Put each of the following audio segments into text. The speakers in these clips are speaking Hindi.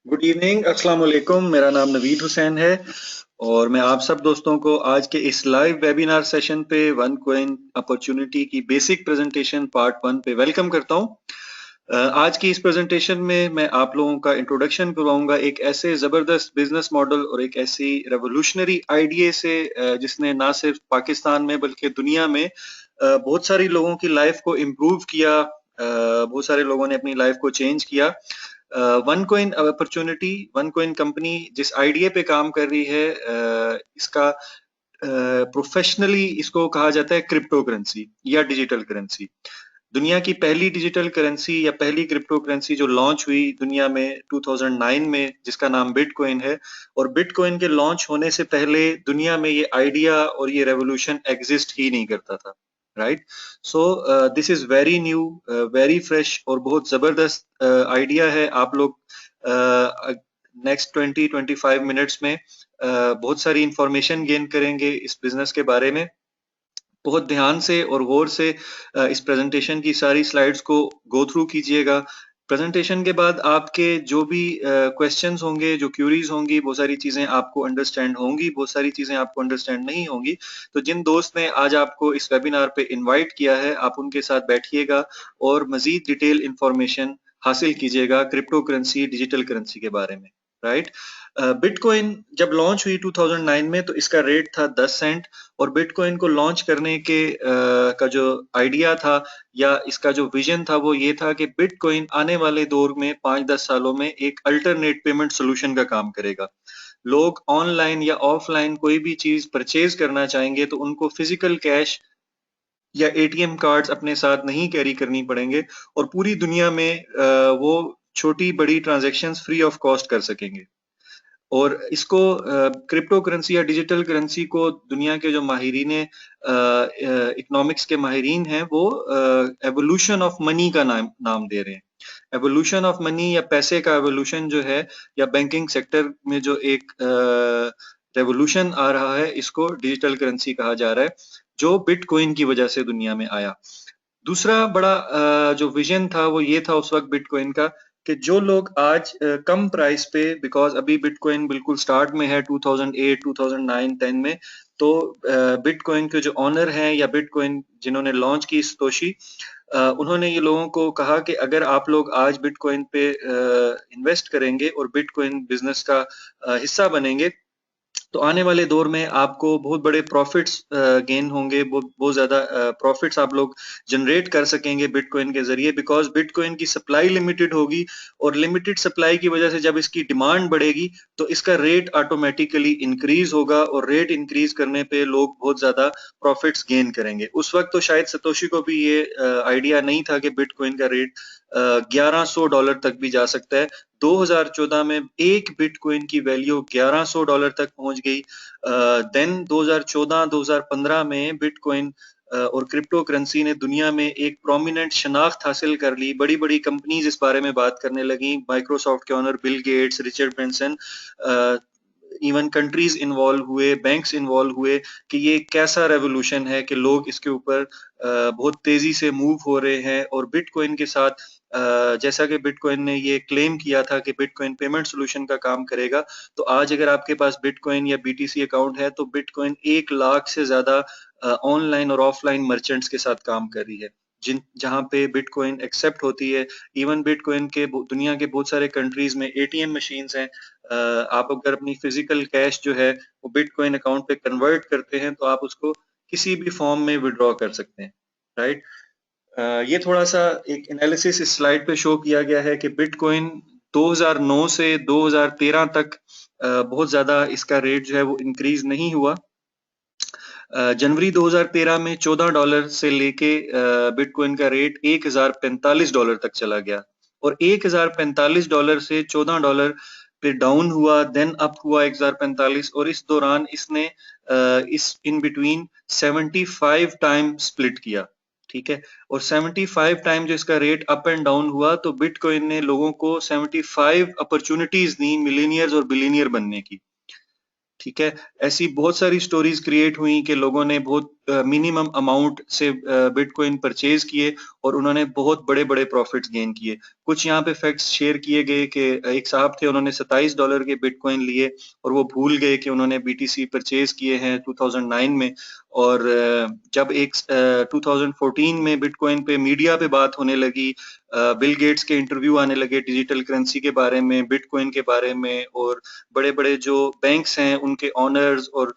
गुड इवनिंग, अस्सलाम वालेकुम। मेरा नाम नवीद हुसैन है और मैं आप सब दोस्तों को आज के इस लाइव वेबिनार सेशन पे वन कॉइन अपॉर्चुनिटी की बेसिक प्रेजेंटेशन पार्ट 1 पे वेलकम करता हूं। आज की इस प्रेजेंटेशन में मैं आप लोगों का इंट्रोडक्शन करवाऊंगा एक ऐसे जबरदस्त बिजनेस मॉडल और एक ऐसी रेवोल्यूशनरी आइडिया से जिसने ना सिर्फ पाकिस्तान में बल्कि दुनिया में बहुत सारी लोगों की लाइफ को इम्प्रूव किया। बहुत सारे लोगों ने अपनी लाइफ को चेंज किया। One coin opportunity, one coin company जिस आइडिया पे काम कर रही है, इसका प्रोफेशनली इसको कहा जाता है क्रिप्टो करेंसी या डिजिटल करेंसी। दुनिया की पहली डिजिटल करेंसी या पहली क्रिप्टो करेंसी जो लॉन्च हुई दुनिया में 2009 में, जिसका नाम बिटकॉइन है। और बिटकॉइन के लॉन्च होने से पहले दुनिया में ये आइडिया और ये रेवोल्यूशन एग्जिस्ट ही नहीं करता था। Right. So this is very new, very fresh और बहुत जबरदस्त आइडिया है। आप लोग नेक्स्ट 20-25 मिनट्स में बहुत सारी इंफॉर्मेशन गेन करेंगे इस बिजनेस के बारे में। बहुत ध्यान से और गौर से इस प्रेजेंटेशन की सारी स्लाइड्स को गो थ्रू कीजिएगा। प्रेजेंटेशन के बाद आपके जो भी क्वेश्चंस होंगे, जो क्यूरीज होंगी, बहुत सारी चीजें आपको अंडरस्टैंड होंगी, बहुत सारी चीजें आपको अंडरस्टैंड नहीं होंगी। तो जिन दोस्त ने आज आपको इस वेबिनार पे इनवाइट किया है, आप उनके साथ बैठिएगा और मजीद डिटेल इंफॉर्मेशन हासिल कीजिएगा क्रिप्टो करेंसी, डिजिटल करेंसी के बारे में। राइट। बिटकॉइन जब लॉन्च हुई 2009 में तो इसका रेट था 10 सेंट। और बिटकॉइन को लॉन्च करने के का जो आइडिया था या इसका जो विजन था वो ये था कि बिटकॉइन आने वाले दौर में 5-10 सालों में एक अल्टरनेट पेमेंट सोल्यूशन का काम करेगा। लोग ऑनलाइन या ऑफलाइन कोई भी चीज परचेज करना चाहेंगे तो उनको फिजिकल कैश या एटीएम कार्ड्स अपने साथ नहीं कैरी करनी पड़ेंगे और पूरी दुनिया में वो छोटी बड़ी ट्रांजैक्शंस फ्री ऑफ कॉस्ट कर सकेंगे। और इसको क्रिप्टो करेंसी या डिजिटल करेंसी को दुनिया के जो माहिरीन इकोनॉमिक्स के माहिरीन हैं वो एवोल्यूशन ऑफ मनी का नाम दे रहे हैं। एवोल्यूशन ऑफ मनी या पैसे का एवोल्यूशन जो है, या बैंकिंग सेक्टर में जो एक रेवोल्यूशन आ रहा है, इसको डिजिटल करेंसी कहा जा रहा है, जो बिटकॉइन की वजह से दुनिया में आया। दूसरा बड़ा जो विजन था वो ये था उस वक्त बिटकॉइन का कि जो लोग आज कम प्राइस पे, बिकॉज अभी बिटकॉइन बिल्कुल स्टार्ट में है 2008, 2009, 10 में। तो बिटकॉइन के जो ऑनर हैं या बिटकॉइन जिन्होंने लॉन्च की सतोशी, उन्होंने ये लोगों को कहा कि अगर आप लोग आज बिटकॉइन पे इन्वेस्ट करेंगे और बिटकॉइन बिजनेस का हिस्सा बनेंगे तो आने वाले दौर में आपको बहुत बड़े प्रॉफिट्स गेन होंगे, बहुत ज्यादा प्रॉफिट्स आप लोग जनरेट कर सकेंगे बिटकॉइन के जरिए, बिकॉज बिटकॉइन की सप्लाई लिमिटेड होगी और लिमिटेड सप्लाई की वजह से जब इसकी डिमांड बढ़ेगी तो इसका रेट ऑटोमेटिकली इंक्रीज होगा और रेट इंक्रीज करने पे लोग बहुत ज्यादा प्रॉफिट्स गेन करेंगे। उस वक्त तो शायद सतोशी को भी ये आइडिया नहीं था कि बिटकॉइन का रेट $1100 तक भी जा सकता है। 2014 में एक बिटकॉइन की वैल्यू $1100 तक पहुंच गई। देन 2014-2015 में बिटकॉइन और क्रिप्टो करेंसी ने दुनिया में एक प्रोमिनेंट शनाख्त हासिल कर ली। बड़ी बड़ी कंपनीज इस बारे में बात करने लगी। माइक्रोसॉफ्ट के owner Bill Gates, Richard Branson, even countries involve हुए, बैंक्स इन्वॉल्व हुए कि ये कैसा रेवोल्यूशन है कि लोग इसके ऊपर बहुत तेजी से मूव हो रहे हैं। और बिटकॉइन के साथ जैसा कि बिटकॉइन ने ये क्लेम किया था कि बिटकॉइन पेमेंट सोल्यूशन का काम करेगा, तो आज अगर आपके पास बिटकॉइन या बीटीसी अकाउंट है तो बिटकॉइन 1 लाख से ज्यादा ऑनलाइन और ऑफलाइन मर्चेंट्स के साथ काम कर रही है, जिन जहां पे बिटकॉइन एक्सेप्ट होती है। इवन बिटकॉइन के दुनिया के बहुत सारे कंट्रीज में एटीएम मशीन्स हैं। आप अगर अपनी फिजिकल कैश जो है वो बिटकॉइन अकाउंट पे कन्वर्ट करते हैं तो आप उसको किसी भी फॉर्म में विड्रॉ कर सकते हैं। राइट। ये थोड़ा सा एक एनालिसिस इस स्लाइड पे शो किया गया है कि बिटकॉइन 2009 से 2013 तक बहुत ज्यादा इसका रेट जो है वो इंक्रीज नहीं हुआ। जनवरी 2013 में $14 से लेके बिटकॉइन का रेट $1045 तक चला गया और $1045 से $14 पे डाउन हुआ, देन अप हुआ 1045, और इस दौरान इसने इस इन बिटवीन 75 टाइम स्प्लिट किया। ठीक है। और 75 टाइम जो इसका रेट अप एंड डाउन हुआ तो बिटकॉइन ने लोगों को 75 अपॉर्चुनिटीज दी मिलीनियर्स और बिलीनियर बनने की। ठीक है। ऐसी बहुत सारी स्टोरीज क्रिएट हुई कि लोगों ने बहुत मिनिमम अमाउंट से बिटकॉइन परचेज किए और उन्होंने बहुत बड़े-बड़े प्रॉफिट्स गेन किए। कुछ यहाँ पे फैक्ट्स शेयर किए गए कि एक साहब थे, उन्होंने $27 के बिटकॉइन लिए और वो भूल गए कि उन्होंने बीटीसी परचेज किए हैं 2009 में। और जब 2014 में बिटकॉइन पे मीडिया पे बात होने लगी, बिल गेट्स के इंटरव्यू आने लगे डिजिटल करेंसी के बारे में, बिटकॉइन के बारे में, और बड़े-बड़े जो बैंक्स हैं उनके ओनर्स और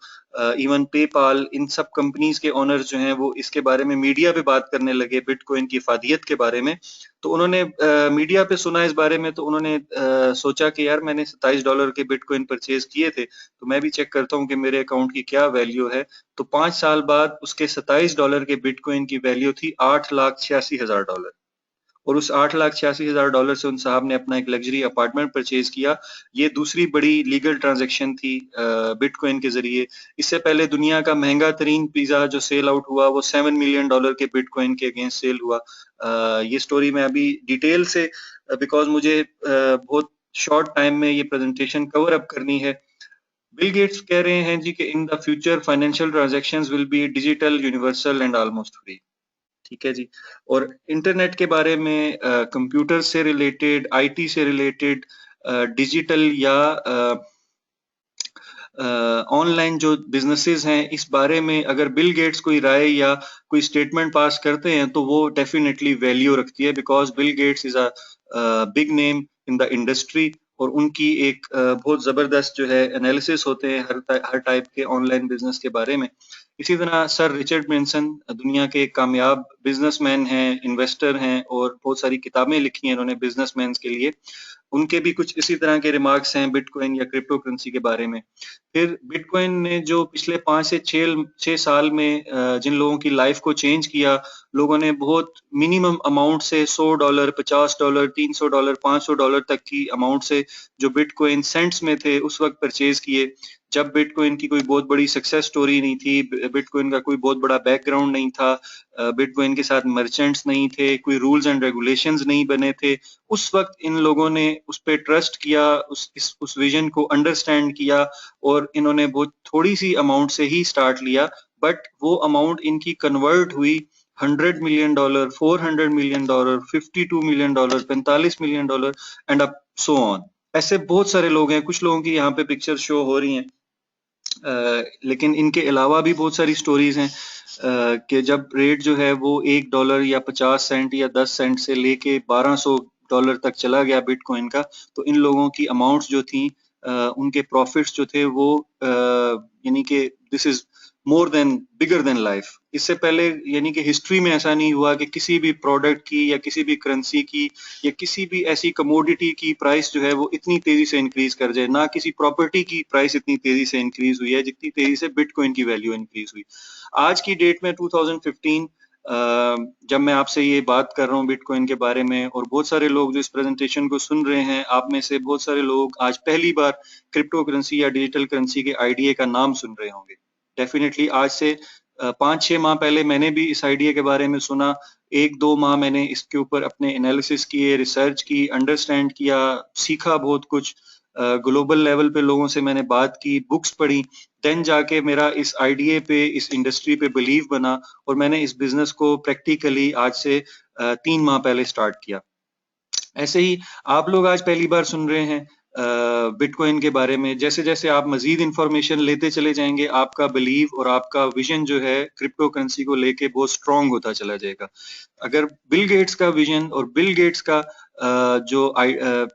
इवन पेपाल, इन सब कंपनीज के ओनर्स जो हैं वो इसके बारे में मीडिया पे बात करने लगे बिटकॉइन की इफादियत के बारे में। तो उन्होंने मीडिया पे सुना इस बारे में, तो उन्होंने सोचा कि यार मैंने $27 के बिटकॉइन परचेज किए थे, तो मैं भी चेक करता हूँ कि मेरे अकाउंट की क्या वैल्यू है। तो 5 साल बाद उसके $27 के बिटकॉइन की वैल्यू थी $8,86,000, और उस $8,86,000 से उन साहब ने अपना एक लग्जरी अपार्टमेंट परचेज किया। ये दूसरी बड़ी लीगल ट्रांजैक्शन थी बिटकॉइन के जरिए। इससे पहले दुनिया का महंगा तरीन पिज्जा जो सेल आउट हुआ वो $7 मिलियन के बिटकॉइन के अगेंस्ट सेल हुआ। ये स्टोरी मैं अभी डिटेल से, बिकॉज मुझे बहुत शॉर्ट टाइम में ये प्रेजेंटेशन कवर अप करनी है। बिल गेट्स कह रहे हैं जी कि in the future financial transactions will be digital, universal and almost free. ठीक है जी। और इंटरनेट के बारे में, कंप्यूटर से रिलेटेड, आईटी से रिलेटेड, डिजिटल या ऑनलाइन जो बिजनेसेस हैं, इस बारे में अगर बिल गेट्स कोई राय या कोई स्टेटमेंट पास करते हैं तो वो डेफिनेटली वैल्यू रखती है, because Bill Gates is a big name in the industry, और उनकी एक बहुत जबरदस्त जो है एनालिसिस होते हैं हर टाइप के ऑनलाइन बिजनेस के बारे में। इसी तरह सर रिचर्ड ब्रेंसन दुनिया के एक कामयाब बिजनेसमैन हैं, इन्वेस्टर हैं, और बहुत सारी किताबें लिखी हैं उन्होंने बिजनेसमैन के लिए। उनके भी कुछ इसी तरह के रिमार्क्स हैं बिटकॉइन या क्रिप्टो करेंसी के बारे में। फिर बिटकॉइन ने जो पिछले 5 से 6 साल में जिन लोगों की लाइफ को चेंज किया, लोगों ने बहुत मिनिमम अमाउंट से $100, $50, $300, $500 तक की अमाउंट से जो बिटकॉइन सेंट्स में थे उस वक्त परचेज किए, जब बिटकॉइन की कोई बहुत बड़ी सक्सेस स्टोरी नहीं थी, बिटकॉइन का कोई बहुत बड़ा बैकग्राउंड नहीं था, बिटकॉइन के साथ मर्चेंट्स नहीं थे, कोई रूल्स एंड रेगुलेशंस नहीं बने थे। उस वक्त इन लोगों ने उस पे ट्रस्ट किया, उस विजन को अंडरस्टैंड किया, और इन्होंने बहुत थोड़ी सी अमाउंट से ही स्टार्ट लिया, बट वो अमाउंट इनकी कन्वर्ट हुई $100 million, $400 million, $52 million, $45 million, and up so on. ऐसे बहुत सारे लोग हैं, कुछ लोगों की यहाँ पे पिक्चर शो हो रही हैं, लेकिन इनके अलावा भी बहुत सारी स्टोरीज हैं कि जब रेट जो है वो $1 या 50 सेंट या 10 सेंट से लेके $1200 तक चला गया बिटकॉइन का, तो इन लोगों की अमाउंट्स जो थी, उनके प्रॉफिट्स जो थे वो यानी कि this is more than bigger than life. इससे पहले यानी कि हिस्ट्री में ऐसा नहीं हुआ कि किसी भी प्रोडक्ट की या किसी भी करेंसी की या किसी भी ऐसी कमोडिटी की प्राइस जो है वो इतनी तेजी से इंक्रीज कर जाए, ना किसी प्रॉपर्टी की प्राइस इतनी तेजी से इंक्रीज हुई है जितनी तेजी से बिटकॉइन की वैल्यू इंक्रीज हुई। आज की डेट में 2015, जब मैं आपसे ये बात कर रहा हूँ बिटकॉइन के बारे में, और बहुत सारे लोग जो इस प्रेजेंटेशन को सुन रहे हैं, आप में से बहुत सारे लोग आज पहली बार क्रिप्टो करेंसी या डिजिटल करेंसी के आइडिया का नाम सुन रहे होंगे। डेफिनेटली आज से 5-6 माह पहले मैंने भी इस आइडिया के बारे में सुना। 1-2 माह मैंने इसके ऊपर अपने एनालिसिस किए, रिसर्च की, अंडरस्टैंड किया, सीखा बहुत कुछ, ग्लोबल लेवल पे लोगों से मैंने बात की, बुक्स पढ़ी, देन जाके मेरा इस आइडिया पे, इस इंडस्ट्री पे बिलीव बना, और मैंने इस बिजनेस को प्रैक्टिकली आज से 3 माह पहले स्टार्ट किया। ऐसे ही आप लोग आज पहली बार सुन रहे हैं बिटकॉइन के बारे में। जैसे जैसे आप मजीद इंफॉर्मेशन लेते चले जाएंगे, आपका बिलीव और आपका विजन जो है क्रिप्टो करेंसी को लेके बहुत स्ट्रांग होता चला जाएगा। अगर बिल गेट्स का विजन और बिल गेट्स का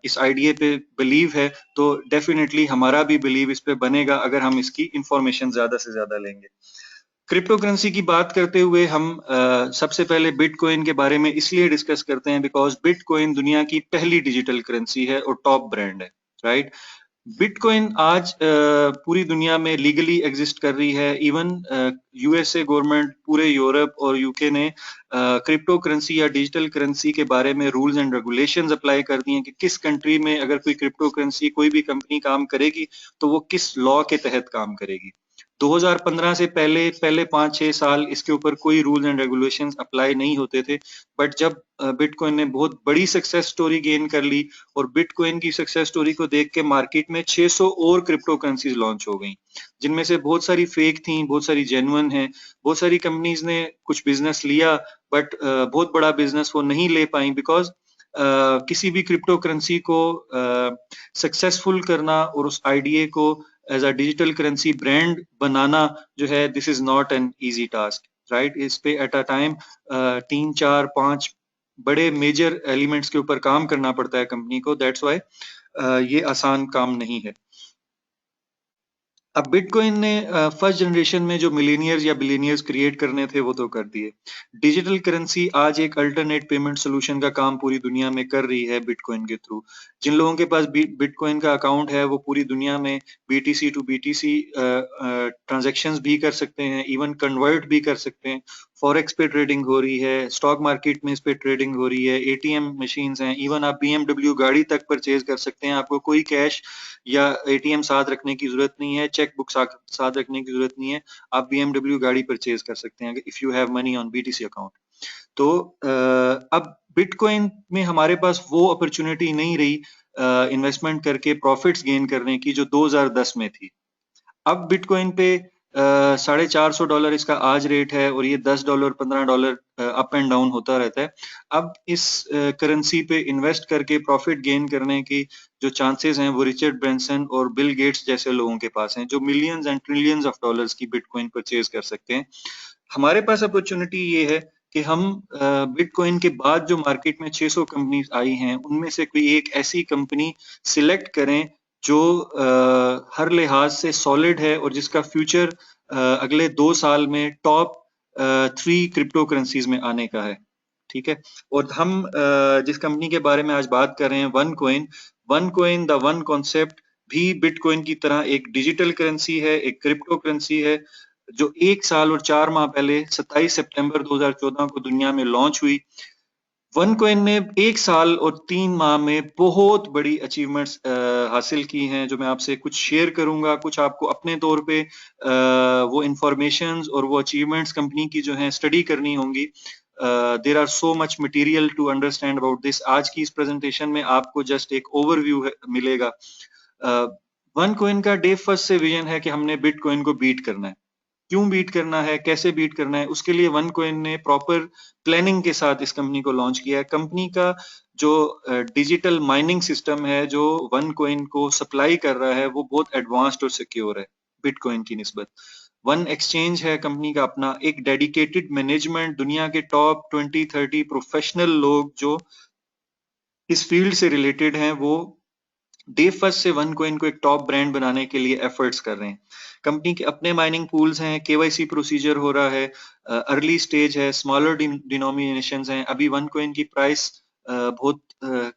इस आइडिया पे बिलीव है, तो डेफिनेटली हमारा भी बिलीव इस पे बनेगा अगर हम इसकी इंफॉर्मेशन ज्यादा से ज्यादा लेंगे। क्रिप्टो करेंसी की बात करते हुए हम सबसे पहले बिटकॉइन के बारे में इसलिए डिस्कस करते हैं बिकॉज बिटकॉइन दुनिया की पहली डिजिटल करेंसी है और टॉप ब्रांड है, राइट। बिटकॉइन आज पूरी दुनिया में लीगली एग्जिस्ट कर रही है। इवन यूएसए गवर्नमेंट, पूरे यूरोप और यूके ने क्रिप्टो करेंसी या डिजिटल करेंसी के बारे में रूल्स एंड रेगुलेशंस अप्लाई कर दिए हैं कि किस कंट्री में अगर कोई क्रिप्टो करेंसी, कोई भी कंपनी काम करेगी तो वो किस लॉ के तहत काम करेगी। 2015 से पहले पहले 5-6 साल इसके ऊपर कोई रूल्स एंड रेगुलेशंस अप्लाई नहीं होते थे, बट जब बिटकॉइन ने बहुत बड़ी सक्सेस स्टोरी गेन कर ली और बिटकॉइन की सक्सेस स्टोरी को देख के मार्केट में 600 और क्रिप्टो करेंसीज लॉन्च हो गई, जिनमें से बहुत सारी फेक थी, बहुत सारी जेन्युइन है। बहुत सारी कंपनीज ने कुछ बिजनेस लिया, बट बहुत बड़ा बिजनेस वो नहीं ले पाई, बिकॉज किसी भी क्रिप्टो करेंसी को सक्सेसफुल करना और उस आइडिया को as a digital currency brand बनाना जो है, this is not an easy task, right. इस पे एट अ टाइम 3-4-5 बड़े मेजर एलिमेंट्स के ऊपर काम करना पड़ता है कंपनी को, दैट्स वाई ये आसान काम नहीं है। अब बिटकॉइन ने फर्स्ट जनरेशन में जो मिलीनियर्स या बिलियनियर्स क्रिएट करने थे वो तो कर दिए। डिजिटल करेंसी आज एक अल्टरनेट पेमेंट सोल्यूशन का काम पूरी दुनिया में कर रही है बिटकॉइन के थ्रू। जिन लोगों के पास बिटकॉइन का अकाउंट है वो पूरी दुनिया में बीटीसी टू बीटीसी ट्रांजैक्शंस भी कर सकते हैं, इवन कन्वर्ट भी कर सकते हैं। फॉरेक्स पे ट्रेडिंग हो रही है, स्टॉक मार्केट में इस पे ट्रेडिंग हो रही है, एटीएम मशीन्स हैं, इवन आप बीएमडब्ल्यू गाड़ी तक परचेज कर सकते हैं। आपको कोई कैश या एटीएम साथ रखने की जरूरत नहीं है, चेक बुक साथ रखने की जरूरत नहीं है, आप बीएमडब्ल्यू गाड़ी परचेज कर सकते हैं if you have money on BTC account. तो अब बिटकॉइन में हमारे पास वो अपॉर्चुनिटी नहीं रही इन्वेस्टमेंट करके प्रॉफिट्स गेन करने की जो 2010 में थी। अब बिटकॉइन पे $450 इसका आज रेट है और ये $10 $15 अप एंड डाउन होता रहता है। अब इस करेंसी पे इन्वेस्ट करके प्रॉफिट गेन करने की जो चांसेस हैं वो रिचर्ड ब्रेंसन और बिल गेट्स जैसे लोगों के पास हैं, जो millions and trillions of dollars की बिटकॉइन परचेज कर सकते हैं। हमारे पास अपॉर्चुनिटी ये है कि हम बिटकॉइन के बाद जो मार्केट में 600 कंपनीज आई हैं उनमें से कोई एक ऐसी कंपनी सिलेक्ट करें जो हर लिहाज से सॉलिड है और जिसका फ्यूचर अगले 2 साल में टॉप 3 क्रिप्टो करेंसीज में आने का है, ठीक है। और हम जिस कंपनी के बारे में आज बात कर रहे हैं, one coin the one concept भी बिटकॉइन की तरह एक डिजिटल करेंसी है, एक क्रिप्टो करेंसी है, जो 1 साल और 4 माह पहले 27 सितंबर 2014 को दुनिया में लॉन्च हुई। वन कॉइन ने 1 साल और 3 माह में बहुत बड़ी अचीवमेंट्स हासिल की हैं, जो मैं आपसे कुछ शेयर करूंगा। कुछ आपको अपने तौर पे वो इंफॉर्मेशंस और वो अचीवमेंट्स कंपनी की जो हैं स्टडी करनी होंगी। There are so much material to understand about this. आज की इस प्रेजेंटेशन में आपको जस्ट एक ओवरव्यू मिलेगा। वन कॉइन का डे फर्स्ट से विजन है कि हमने बिटकॉइन को बीट करना है। क्यों बीट करना है, कैसे बीट करना है, उसके लिए वन कॉइन ने प्रॉपर प्लानिंग के साथ इस कंपनी को लॉन्च किया है। कंपनी का जो डिजिटल माइनिंग सिस्टम है जो वन कॉइन को सप्लाई कर रहा है वो बहुत एडवांस्ड और सिक्योर है बिटकॉइन की निस्बत। वन एक्सचेंज है कंपनी का अपना, एक डेडिकेटेड मैनेजमेंट, दुनिया के टॉप 20-30 प्रोफेशनल लोग जो इस फील्ड से रिलेटेड हैं वो डे फर्स्ट से वन कॉइन को एक टॉप ब्रांड बनाने के लिए एफर्ट्स कर रहे हैं। कंपनी के अपने माइनिंग पूल्स हैं, केवाईसी प्रोसीजर हो रहा है, अर्ली स्टेज है, स्मॉलर डिनोमिनेशंस हैं। अभी वन कॉइन की प्राइस बहुत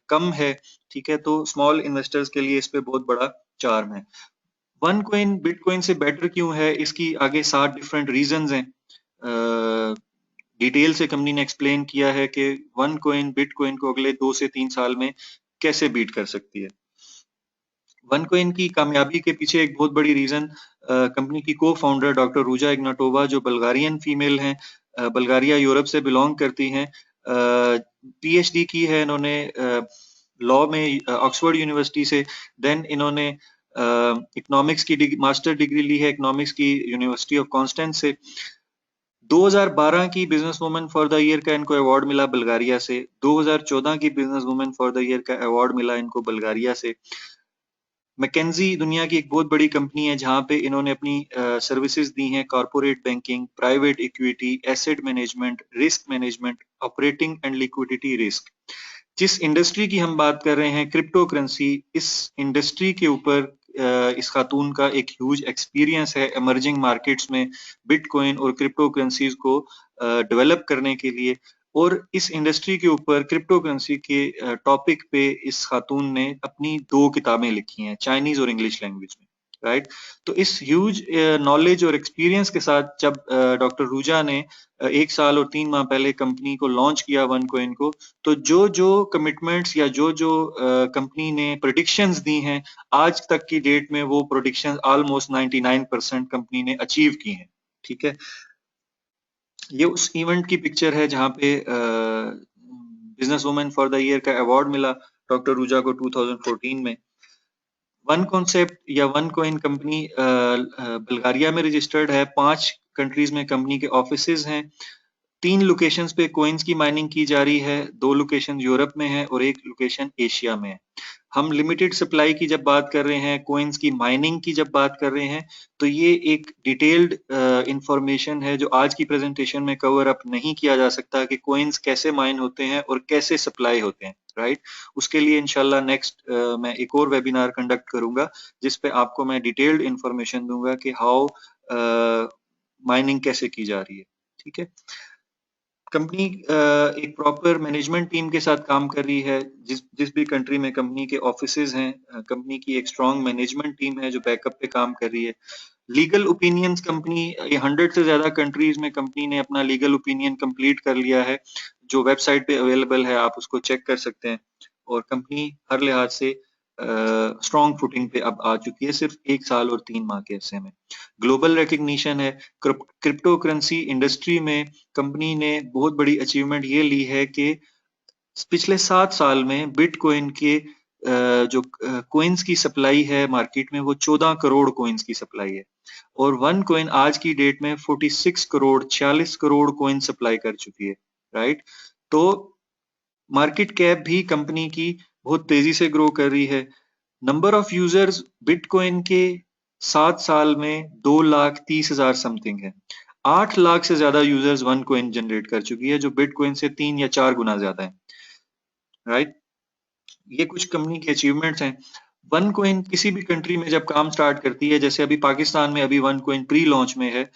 कम है, ठीक है, तो स्मॉल इन्वेस्टर्स के लिए इस पे बहुत बड़ा चार्म है। वन कॉइन बिटकॉइन से बेटर क्यों है, इसकी आगे 7 डिफरेंट रीजंस हैं। डिटेल से कंपनी ने एक्सप्लेन किया है कि वन कॉइन बिटकॉइन को अगले 2 से 3 साल में कैसे बीट कर सकती है। वन कॉइन की कामयाबी के पीछे एक बहुत बड़ी रीजन कंपनी की को फाउंडर डॉक्टर रूजा इग्नाटोवा, जो बल्गारियन फीमेल हैं, बल्गारिया यूरोप से बिलोंग करती हैं। पीएचडी की है इन्होंने लॉ में ऑक्सफोर्ड यूनिवर्सिटी से। देन इन्होंने इकोनॉमिक्स की मास्टर डिग्री ली है इकोनॉमिक्स की यूनिवर्सिटी ऑफ कॉन्स्टेंस से। 2012 की business woman for the year का इनको अवार्ड मिला बल्गारिया से। 2014 की business woman for the year का अवार्ड मिला इनको बल्गारिया से। मैकेंजी दुनिया की एक बहुत बड़ी कंपनी है जहां पे इन्होंने अपनी सर्विसेज दी हैं, corporate banking, private equity, asset management, risk management, operating and liquidity risk. जिस इंडस्ट्री की हम बात कर रहे हैं क्रिप्टो करेंसी, इस इंडस्ट्री के ऊपर इस खातून का एक ह्यूज एक्सपीरियंस है इमर्जिंग मार्केट्स में बिटकॉइन और क्रिप्टो करेंसीज को डेवलप करने के लिए। और इस इंडस्ट्री के ऊपर क्रिप्टो करेंसी के टॉपिक पे इस खातून ने अपनी 2 किताबें लिखी हैं, चाइनीज और इंग्लिश लैंग्वेज में। राइट। तो इस ह्यूज नॉलेज और एक्सपीरियंस के साथ जब डॉक्टर रूजा ने 1 साल और 3 माह पहले कंपनी को लॉन्च किया वन कॉइन को, तो जो कमिटमेंट्स या जो कंपनी ने प्रेडिक्शंस दी हैं, आज तक की डेट में वो प्रेडिक्शंस ऑलमोस्ट 99% कंपनी ने अचीव की हैं। ठीक है, ये उस इवेंट की पिक्चर है जहाँ पे business women for the year का अवार्ड मिला डॉक्टर रूजा को 2014 में। वन कॉन्सेप्ट या वन कॉइन कंपनी बुल्गारिया में रजिस्टर्ड है। 5 कंट्रीज में कंपनी के ऑफिसेज हैं। 3 लोकेशंस पे कॉइन्स की माइनिंग की जा रही है। 2 लोकेशन यूरोप में है और 1 लोकेशन एशिया में है। हम लिमिटेड सप्लाई की जब बात कर रहे हैं, कॉइन्स की माइनिंग की जब बात कर रहे हैं, तो ये एक डिटेल्ड इंफॉर्मेशन है जो आज की प्रेजेंटेशन में कवर अप नहीं किया जा सकता कि कॉइन्स कैसे माइन होते हैं और कैसे सप्लाई होते हैं, राइट। उसके लिए इंशाल्लाह नेक्स्ट मैं एक और वेबिनार कंडक्ट करूंगा जिस पे आपको मैं डिटेल्ड इंफॉर्मेशन दूंगा कि हाउ माइनिंग कैसे की जा रही है। ठीक है, कंपनी एक प्रॉपर मैनेजमेंट टीम के साथ काम कर रही है। जिस भी कंट्री में कंपनी के ऑफिसेज हैं, कंपनी की एक स्ट्रॉन्ग मैनेजमेंट टीम है जो बैकअप पे काम कर रही है। लीगल ओपिनियंस कंपनी 100 से ज्यादा कंट्रीज में कंपनी ने अपना लीगल ओपिनियन कंप्लीट कर लिया है, जो वेबसाइट पे अवेलेबल है, आप उसको चेक कर सकते हैं। और कंपनी हर लिहाज से स्ट्रॉन्ग फुटिंग पे अब आ चुकी है सिर्फ 1 साल और 3 माह के अरसे में। ग्लोबल रिकग्निशन है। क्रिप्टो करेंसी इंडस्ट्री में कंपनी ने बहुत बड़ी अचीवमेंट ये ली है कि पिछले 7 साल में बिटकॉइन के जो कॉइन्स की सप्लाई है मार्केट में, वो 14 करोड़ कॉइन्स की सप्लाई है। और वन कॉइन आज की डेट में 46 करोड़ 46 करोड़ कॉइन सप्लाई कर चुकी है, राइट। तो मार्केट कैप भी कंपनी की बहुत तेजी से ग्रो कर रही है। नंबर ऑफ यूजर्स बिटकॉइन के 7 साल में 2,30,000 समथिंग है। 8 लाख से ज्यादा यूजर्स वन कॉइन जनरेट कर चुकी है, जो बिटकॉइन से 3 या 4 गुना ज्यादा है, राइट। ये कुछ कंपनी के अचीवमेंट्स हैं। वन कॉइन किसी भी कंट्री में जब काम स्टार्ट करती है, जैसे अभी पाकिस्तान में अभी वन कॉइन प्री लॉन्च में है,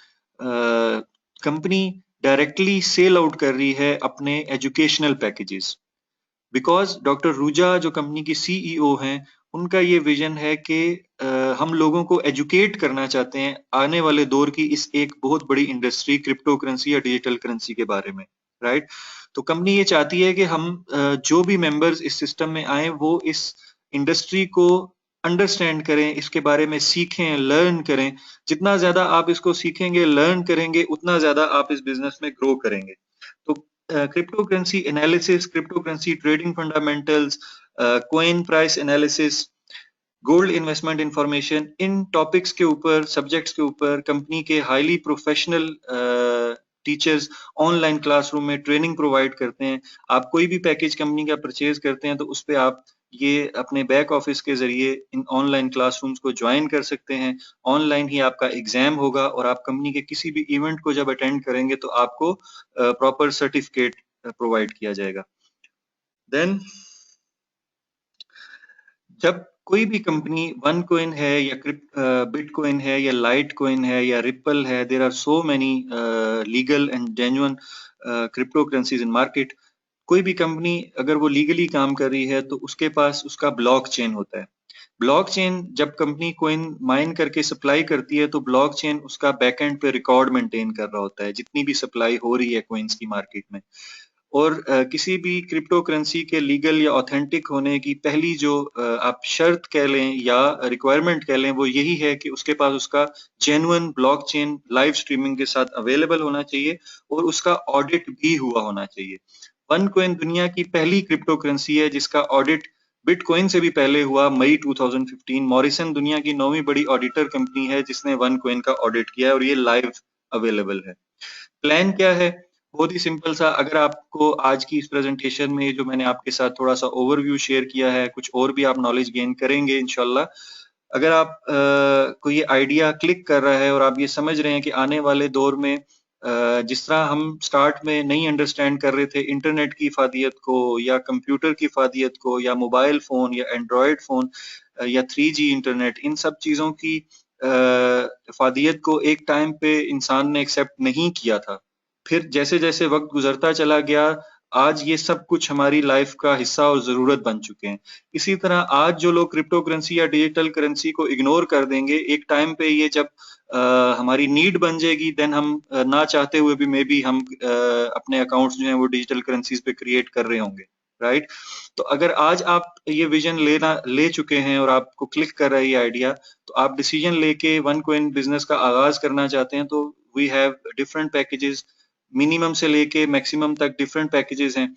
कंपनी डायरेक्टली सेल आउट कर रही है अपने educational packages. Because doctor Ruja जो कंपनी की सीईओ हैं, उनका ये विजन है कि हम लोगों को एजुकेट करना चाहते हैं आने वाले दौर की इस एक बहुत बड़ी इंडस्ट्री क्रिप्टो करेंसी या डिजिटल करेंसी के बारे में, राइट। तो कंपनी ये चाहती है कि हम जो भी मेंबर्स इस सिस्टम में आए वो इस इंडस्ट्री को अंडरस्टैंड करें, इसके बारे में सीखें, लर्न करें। जितना ज्यादा आप इसको सीखेंगे, लर्न करेंगे, उतना ज्यादा आप इस बिजनेस में ग्रो करेंगे। तो crypto currency analysis, crypto currency trading fundamentals, coin price analysis, gold investment information, इन टॉपिक्स के ऊपर, सब्जेक्ट्स के ऊपर कंपनी के highly professional teachers online classroom में ट्रेनिंग प्रोवाइड करते हैं। आप कोई भी पैकेज कंपनी का परचेज करते हैं तो उस पे आप ये अपने बैक ऑफिस के जरिए इन ऑनलाइन क्लासरूम्स को ज्वाइन कर सकते हैं। ऑनलाइन ही आपका एग्जाम होगा और आप कंपनी के किसी भी इवेंट को जब अटेंड करेंगे तो आपको प्रॉपर सर्टिफिकेट प्रोवाइड किया जाएगा। देन जब कोई भी कंपनी वन कॉइन है या बिटकॉइन है या लाइट कॉइन है या रिपल है, there are so many legal and genuine crypto currencies in market. कोई भी कंपनी अगर वो लीगली काम कर रही है तो उसके पास उसका ब्लॉक चेन होता है। ब्लॉक चेन जब कंपनी कोइन माइन करके सप्लाई करती है तो ब्लॉक चेन उसका बैकएंड पे रिकॉर्ड मेंटेन कर रहा होता है जितनी भी सप्लाई हो रही है कॉइन्स की मार्केट में। और किसी भी क्रिप्टो करेंसी के लीगल या ऑथेंटिक होने की पहली जो आप शर्त कह लें या रिक्वायरमेंट कह लें, वो यही है कि उसके पास उसका जेन्युइन ब्लॉकचेन लाइव स्ट्रीमिंग के साथ अवेलेबल होना चाहिए और उसका ऑडिट भी हुआ होना चाहिए। वन कॉइन दुनिया की पहली क्रिप्टो करेंसी है जिसका ऑडिट बिटकॉइन से भी पहले हुआ, मई 2015। मॉरिसन दुनिया की 9वीं बड़ी ऑडिटर कंपनी है जिसने वन कॉइन का ऑडिट किया है और ये लाइव अवेलेबल है। प्लान क्या है? बहुत ही सिंपल सा। अगर आपको आज की इस प्रेजेंटेशन में जो मैंने आपके साथ थोड़ा सा ओवरव्यू शेयर किया है, कुछ और भी आप नॉलेज गेन करेंगे इंशाल्लाह। अगर आप को ये आइडिया क्लिक कर रहा है और आप ये समझ रहे हैं कि आने वाले दौर में जिस तरह हम स्टार्ट में नहीं अंडरस्टैंड कर रहे थे इंटरनेट की इफादियत को या कंप्यूटर की इफादियत को या मोबाइल फोन या एंड्रॉयड फोन या 3G इंटरनेट, इन सब चीजों की इफादियत को एक टाइम पे इंसान ने एक्सेप्ट नहीं किया था। फिर जैसे जैसे वक्त गुजरता चला गया, आज ये सब कुछ हमारी लाइफ का हिस्सा और जरूरत बन चुके हैं। इसी तरह आज जो लोग क्रिप्टो करेंसी या डिजिटल करेंसी को इग्नोर कर देंगे, एक टाइम पे ये जब हमारी नीड बन जाएगी, देन हम ना चाहते हुए भी मे बी हम अपने अकाउंट्स जो हैं वो डिजिटल करेंसीज पे क्रिएट कर रहे होंगे, राइट। तो अगर आज आप ये विजन ले चुके हैं और आपको क्लिक कर रहा है ये आइडिया, तो आप डिसीजन लेके वन कॉइन बिजनेस का आगाज करना चाहते हैं, तो we have different packages, minimum से लेके मैक्सिमम तक डिफरेंट पैकेजेस हैं।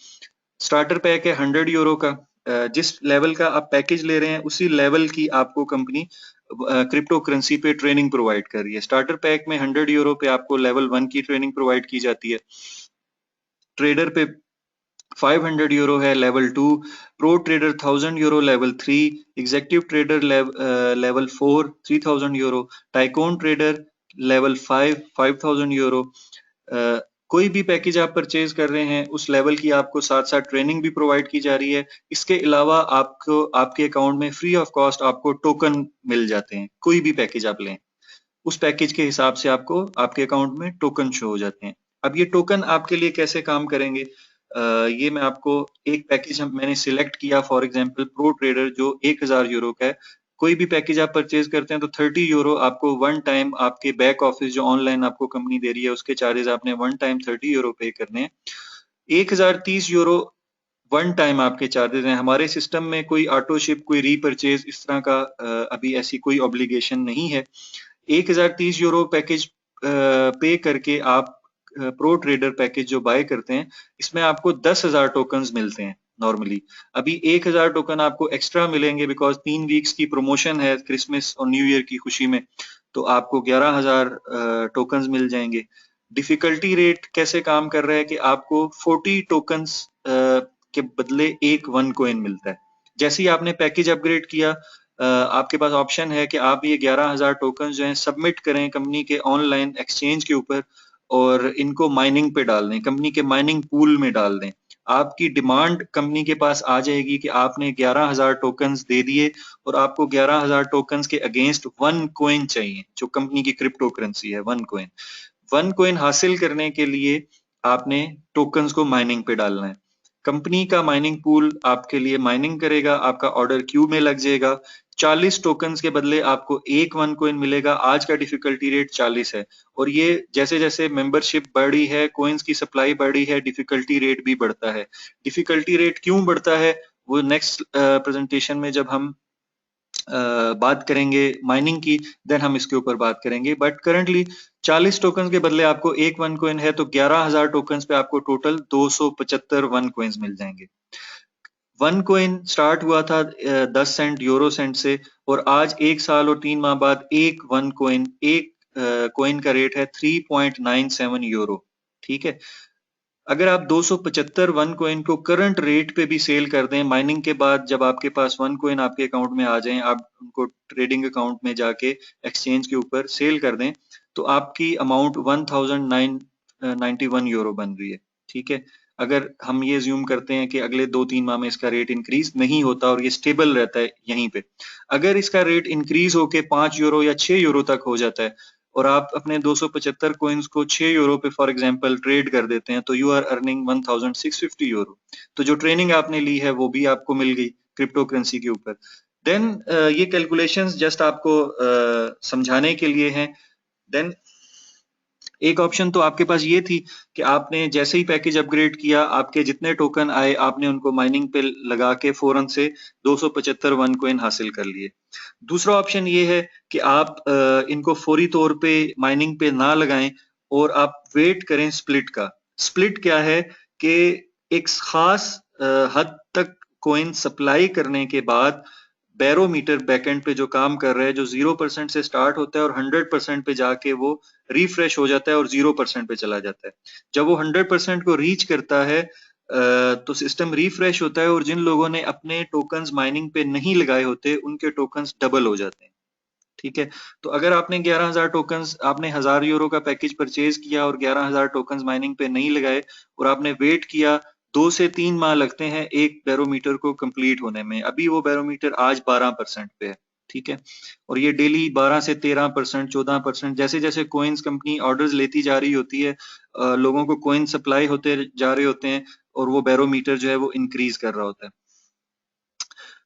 स्टार्टर पैक है 100 यूरो का। जिस लेवल का आप पैकेज ले रहे हैं उसी लेवल की आपको कंपनी क्रिप्टो करेंसी पे ट्रेनिंग प्रोवाइड कर रही है। स्टार्टर पैक में 100 यूरो पे आपको लेवल 1 की ट्रेनिंग प्रोवाइड की जाती है। ट्रेडर पे 500 यूरो है level 2, pro trader 1000 euro level 3, executive trader level 4 3000 euro, tycoon trader level 5 5000 euro. कोई भी पैकेज आप परचेज कर रहे हैं उस लेवल की आपको साथ साथ ट्रेनिंग भी प्रोवाइड की जा रही है। इसके अलावा आपको आपके अकाउंट में फ्री ऑफ कॉस्ट आपको टोकन मिल जाते हैं। कोई भी पैकेज आप लें उस पैकेज के हिसाब से आपको आपके अकाउंट में टोकन शो हो जाते हैं। अब ये टोकन आपके लिए कैसे काम करेंगे, ये मैं आपको एक पैकेज मैंने सिलेक्ट किया, फॉर एग्जांपल प्रो ट्रेडर जो 1000 यूरो का है। कोई भी पैकेज आप परचेज करते हैं तो 30 यूरो आपको वन टाइम आपके बैक ऑफिस जो ऑनलाइन आपको कंपनी दे रही है उसके चार्जेस आपने वन टाइम 30 यूरो पे करने हैं। 1030 यूरो वन टाइम आपके चार्जेस हैं। हमारे सिस्टम में कोई ऑटो शिप, कोई रीपरचेज इस तरह का अभी ऐसी कोई ऑब्लिगेशन नहीं है। 1030 यूरो पैकेज पे करके आप प्रो ट्रेडर पैकेज जो बाय करते हैं इसमें आपको 10,000 टोकन्स मिलते हैं नॉर्मली। अभी 1000 टोकन आपको एक्स्ट्रा मिलेंगे बिकॉज 3 वीक्स की प्रमोशन है क्रिसमस और न्यू ईयर की खुशी में, तो आपको 11,000 टोकन्स मिल जाएंगे। डिफिकल्टी रेट कैसे काम कर रहा है कि आपको 40 टोकन्स के बदले एक वन कॉइन मिलता है। जैसे ही आपने पैकेज अपग्रेड किया, आपके पास ऑप्शन है कि आप ये 11,000 टोकन जो हैं सबमिट करें कंपनी के ऑनलाइन एक्सचेंज के ऊपर और इनको माइनिंग पे डाल दें, कंपनी के माइनिंग पूल में डाल दें। आपकी डिमांड कंपनी के पास आ जाएगी कि आपने 11,000 टोकन्स दे दिए और आपको 11,000 टोकन्स के अगेंस्ट वन कॉइन चाहिए जो कंपनी की क्रिप्टो करेंसी है, वन कॉइन। वन कॉइन हासिल करने के लिए आपने टोकन्स को माइनिंग पे डालना है। कंपनी का माइनिंग पूल आपके लिए माइनिंग करेगा, आपका ऑर्डर क्यू में लग जाएगा। 40 टोकन्स के बदले आपको एक वन कॉइन मिलेगा। आज का डिफिकल्टी रेट 40 है और ये जैसे जैसे मेंबरशिप बढ़ी है, कॉइन्स की सप्लाई बढ़ी है, डिफिकल्टी रेट भी बढ़ता है। डिफिकल्टी रेट क्यों बढ़ता है वो नेक्स्ट प्रेजेंटेशन में जब हम बात करेंगे माइनिंग की, देन हम इसके ऊपर बात करेंगे। बट करंटली 40 टोकन के बदले आपको एक वन कॉइन है तो 11,000 टोकन पे आपको टोटल 275 वन कॉइन्स मिल जाएंगे। वन कॉइन स्टार्ट हुआ था 10 सेंट यूरो सेंट से और आज 1 साल और 3 माह बाद एक वन कॉइन, एक कॉइन का रेट है 3.97 यूरो। ठीक है, अगर आप 275 वन कॉइन को करंट रेट पे भी सेल कर दें माइनिंग के बाद, जब आपके पास वन कॉइन आपके अकाउंट में आ जाएं, आप उनको ट्रेडिंग अकाउंट में जाके एक्सचेंज के ऊपर सेल कर दें, तो आपकी अमाउंट 1991 यूरो बन रही है। ठीक है, अगर हम ये ज्यूम करते हैं कि अगले 2-3 माह में इसका रेट इंक्रीज नहीं होता और ये स्टेबल रहता है यहीं पे, अगर इसका रेट इंक्रीज होके 5 यूरो या 6 यूरो तक हो जाता है और आप अपने 275 कॉइन्स को 6 यूरो पे फॉर एग्जांपल ट्रेड कर देते हैं, तो यू आर अर्निंग 1650 यूरो। तो जो ट्रेनिंग आपने ली है वो भी आपको मिल गई क्रिप्टो करेंसी के ऊपर। देन ये कैलकुलेशंस जस्ट आपको समझाने के लिए हैं। देन एक ऑप्शन तो आपके पास ये थी कि आपने जैसे ही पैकेज अपग्रेड किया, आपके जितने टोकन आए आपने उनको माइनिंग पे लगा के फौरन से 275 वन कॉइन हासिल कर लिए। दूसरा ऑप्शन ये है कि आप इनको फौरी तौर पे माइनिंग पे ना लगाएं और आप वेट करें स्प्लिट का। स्प्लिट क्या है कि एक खास हद तक कॉइन सप्लाई करने के बाद बैरोमीटर बैकएंड पे जो काम कर रहा है, जो 0% से स्टार्ट होता है और 100% पे जाके वो रिफ्रेश हो जाता है और 0% पे चला जाता है। जब वो 100% को रीच करता है तो सिस्टम रिफ्रेश होता है और जिन लोगों ने अपने टोकन्स माइनिंग पे नहीं लगाए होते उनके टोकन्स डबल हो जाते हैं। ठीक है, तो अगर आपने 11,000 टोकन्स, आपने 1000 यूरो का पैकेज परचेज किया और 11,000 टोकन्स माइनिंग पे नहीं लगाए और आपने वेट किया, 2 से 3 माह लगते हैं एक बैरोमीटर को कंप्लीट होने में। अभी वो बैरोमीटर आज 12% पे है। ठीक है, और ये डेली 12 से 13%, 14%, जैसे जैसे कॉइन्स कंपनी ऑर्डर्स लेती जा रही होती है, लोगों को कॉइन सप्लाई होते जा रहे होते हैं और वो बैरोमीटर जो है वो इंक्रीज कर रहा होता है।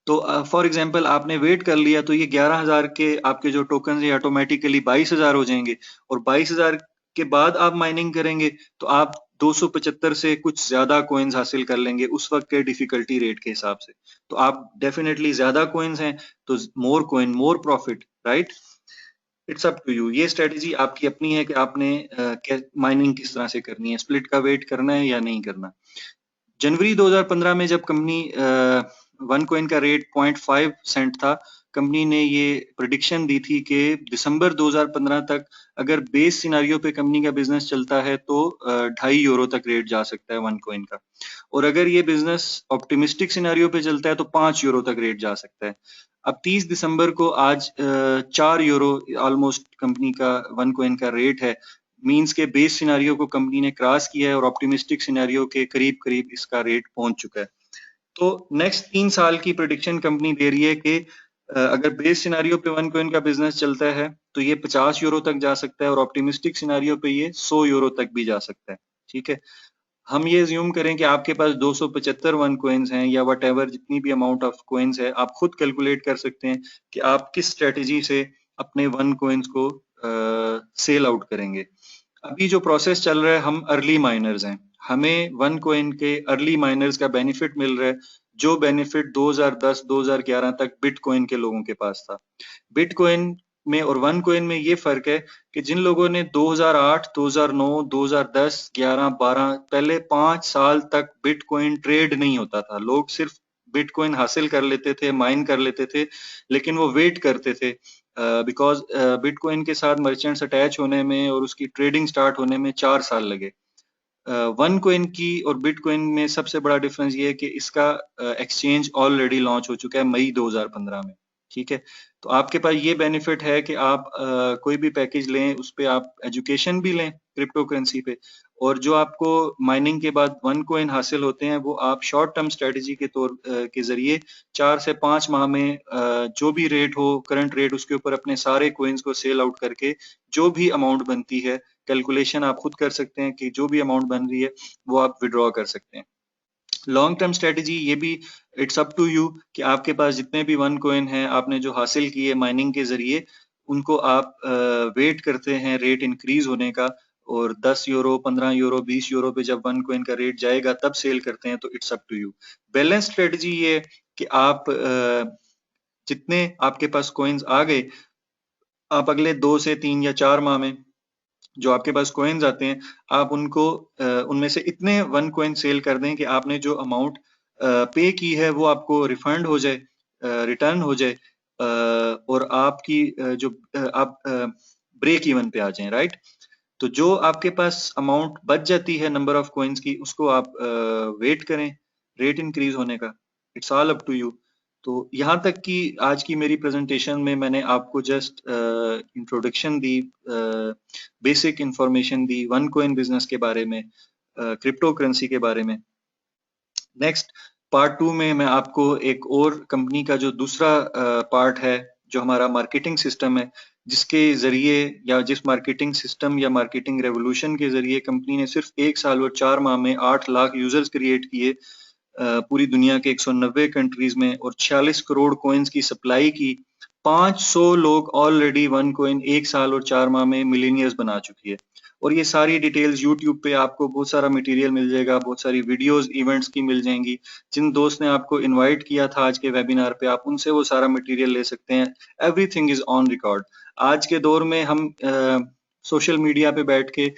तो फॉर एग्जांपल आपने वेट कर लिया तो ये 11,000 के आपके जो टोकन है ऑटोमेटिकली 22,000 हो जाएंगे, और 22,000 के बाद आप माइनिंग करेंगे तो आप 275 से कुछ ज्यादा कोइंस हासिल कर लेंगे उस वक्त के डिफिकल्टी रेट के हिसाब से। तो आप डेफिनेटली ज्यादा कोइंस हैं तो more coin more profit, right? It's up to you. ये स्ट्रेटेजी आपकी अपनी है कि आपने माइनिंग किस तरह से करनी है, स्प्लिट का वेट करना है या नहीं करना। जनवरी 2015 में जब कंपनी वन कॉइन का रेट 0.5 सेंट था, कंपनी ने ये प्रिडिक्शन दी थी कि दिसंबर 2015 तक अगर बेस सिनारियो पे कंपनी का बिजनेस चलता है तो 2.5 यूरो तक रेट जा सकता है वन कॉइन का, और अगर ये बिजनेस ऑप्टिमिस्टिक सिनारियो पे चलता है तो 5 यूरो तक रेट जा सकता है। अब 30 दिसंबर को आज 4 यूरो ऑलमोस्ट कंपनी का वन कॉइन का रेट है। मींस के बेस सिनारियो को कंपनी ने क्रॉस किया है और ऑप्टिमिस्टिक सिनारियो के करीब करीब इसका रेट पहुंच चुका है। तो नेक्स्ट 3 साल की प्रेडिक्शन कंपनी दे रही है कि अगर बेस सिनारियो पे वन कॉइन का बिजनेस चलता है तो ये 50 यूरो तक जा सकता है और ऑप्टिमिस्टिक सिनारियो पे ये 100 यूरो तक भी जा सकता है। ठीक है, हम ये ज्यूम करें कि आपके पास 275 वन कॉइन्स हैं या वट एवर जितनी भी अमाउंट ऑफ कॉइन्स है, आप खुद कैलकुलेट कर सकते हैं कि आप किस स्ट्रेटेजी से अपने वन कॉइन्स को सेल आउट करेंगे। अभी जो प्रोसेस चल रहा है, हम अर्ली माइनर्स हैं, हमें वन कॉइन के अर्ली माइनर्स का बेनिफिट मिल रहा है, जो बेनिफिट 2010-2011 तक बिटकॉइन के लोगों के पास था। बिटकॉइन में और वन कॉइन में ये फर्क है कि जिन लोगों ने 2008, 2009, 2010, 11, 12 पहले 5 साल तक बिटकॉइन ट्रेड नहीं होता था, लोग सिर्फ बिटकॉइन हासिल कर लेते थे, माइन कर लेते थे, लेकिन वो वेट करते थे बिकॉज बिटकॉइन के साथ मर्चेंट्स अटैच होने में और उसकी ट्रेडिंग स्टार्ट होने में 4 साल लगे। वन कॉइन की और बिटकॉइन में सबसे बड़ा डिफरेंस ये है कि इसका एक्सचेंज ऑलरेडी लॉन्च हो चुका है मई 2015 में। ठीक है, तो आपके पास ये बेनिफिट है कि आप कोई भी पैकेज लें उस पे आप एजुकेशन भी लें क्रिप्टो करेंसी पे, और जो आपको माइनिंग के बाद वन कॉइन हासिल होते हैं वो आप शॉर्ट टर्म स्ट्रेटेजी के तौर के जरिए 4 से 5 माह में जो भी रेट हो करंट रेट उसके ऊपर अपने सारे कॉइन्स को सेल आउट करके जो भी अमाउंट बनती है, कैलकुलेशन आप खुद कर सकते हैं कि जो भी अमाउंट बन रही है वो आप विड्रॉ कर सकते हैं। लॉन्ग टर्म स्ट्रेटेजी ये भी इट्स अप टू यू कि आपके पास जितने भी वन कॉइन हैं आपने जो हासिल किए माइनिंग के जरिए, उनको आप वेट करते हैं रेट इंक्रीज होने का, और 10 यूरो, 15 यूरो, 20 यूरो पे जब वन कॉइन का रेट जाएगा तब सेल करते हैं। तो it's up to you. Balance strategy ये कि आप जितने आपके पास कॉइन्स आ गए, आप अगले 2 से 3 या 4 माह में जो आपके पास कॉइन्स आते हैं आप उनको उनमें से इतने वन कॉइन सेल कर दें कि आपने जो अमाउंट पे की है वो आपको रिफंड हो जाए, रिटर्न हो जाए, और आपकी जो आप ब्रेक इवन पे आ जाएं, राइट? तो जो आपके पास अमाउंट बच जाती है नंबर ऑफ कॉइन्स की, उसको आप वेट करें रेट इंक्रीज होने का। It's all up to you. तो यहाँ तक कि आज की मेरी प्रेजेंटेशन में मैंने आपको जस्ट इंट्रोडक्शन दी, बेसिक इंफॉर्मेशन दी वन कॉइन बिजनेस के बारे में, क्रिप्टो करेंसी के बारे में। नेक्स्ट पार्ट 2 में मैं आपको एक और कंपनी का जो दूसरा पार्ट है, जो हमारा मार्केटिंग सिस्टम है, जिसके जरिए या जिस मार्केटिंग सिस्टम या मार्केटिंग रेवोल्यूशन के जरिए कंपनी ने सिर्फ 1 साल और 4 माह में 8 लाख यूजर्स क्रिएट किए, पूरी दुनिया के 190 कंट्रीज में, और 46 करोड़ कॉइन्स की सप्लाई की। 500 लोग ऑलरेडी वन कॉइन 1 साल और 4 माह में मिलीनियर्स बना चुकी है। और ये सारी डिटेल्स यूट्यूब पे आपको बहुत सारा मटेरियल मिल जाएगा, बहुत सारी वीडियोस इवेंट्स की मिल जाएंगी। जिन दोस्त ने आपको इनवाइट किया था आज के वेबिनार पे, आप उनसे वो सारा मटेरियल ले सकते हैं। Everything is on record. आज के दौर में हम सोशल मीडिया पे बैठ के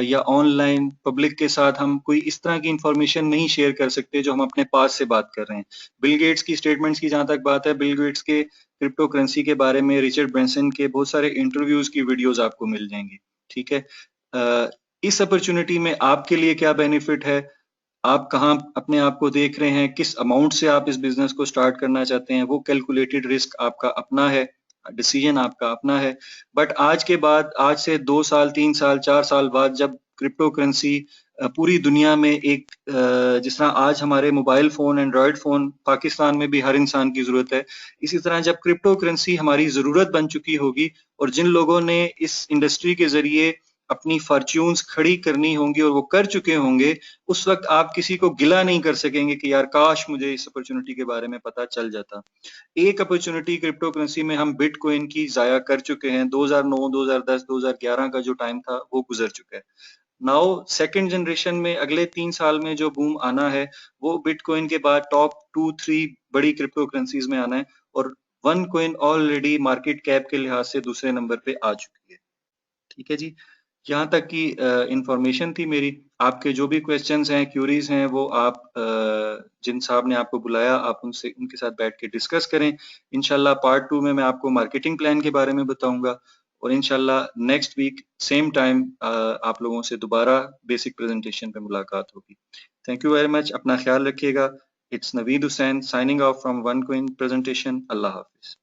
या ऑनलाइन पब्लिक के साथ हम कोई इस तरह की इंफॉर्मेशन नहीं शेयर कर सकते जो हम अपने पास से बात कर रहे हैं। बिल गेट्स की स्टेटमेंट्स की जहां तक बात है, बिल गेट्स के क्रिप्टो करेंसी के बारे में रिचर्ड ब्रांसन के बहुत सारे इंटरव्यूज की वीडियोस आपको मिल जाएंगी। ठीक है, इस अपॉर्चुनिटी में आपके लिए क्या बेनिफिट है, आप कहाँ अपने आप को देख रहे हैं, किस अमाउंट से आप इस बिजनेस को स्टार्ट करना चाहते हैं, वो कैलकुलेटेड रिस्क आपका अपना है, डिसीजन आपका अपना है। बट आज के बाद, आज से 2 साल, 3 साल, 4 साल बाद जब क्रिप्टो करेंसी पूरी दुनिया में एक जिस तरह आज हमारे mobile phone, Android phone Pakistan में भी हर इंसान की जरूरत है, इसी तरह जब क्रिप्टो करेंसी हमारी जरूरत बन चुकी होगी और जिन लोगों ने इस इंडस्ट्री के जरिए अपनी फॉर्च्यून्स खड़ी करनी होंगी और वो कर चुके होंगे, उस वक्त आप किसी को गिला नहीं कर सकेंगे कि यार काश मुझे इस अपॉर्चुनिटी के बारे में पता चल जाता। एक अपॉर्चुनिटी क्रिप्टो करेंसी में हम बिटकॉइन की जाया कर चुके हैं। 2009, 2010, 2011 का जो टाइम था वो गुजर चुका है। नाउ सेकंड जनरेशन में अगले 3 साल में जो बूम आना है वो बिटकॉइन के बाद टॉप 2-3 बड़ी क्रिप्टो करेंसीज में आना है, और one coin already market cap के लिहाज से दूसरे नंबर पे आ चुकी है। ठीक है जी, यहाँ तक की इंफॉर्मेशन थी मेरी। आपके जो भी क्वेश्चंस हैं, क्यूरीज हैं, वो आप जिन साहब ने आपको बुलाया आप उनसे उनके साथ बैठ के डिस्कस करें। इंशाल्लाह पार्ट 2 में मैं आपको मार्केटिंग प्लान के बारे में बताऊंगा, और इंशाल्लाह नेक्स्ट वीक सेम टाइम आप लोगों से दोबारा बेसिक प्रेजेंटेशन पे मुलाकात होगी। थैंक यू वेरी मच, अपना ख्याल रखिएगा। It's Naveed Hussain signing off from one queen presentation. अल्लाह हाफिज।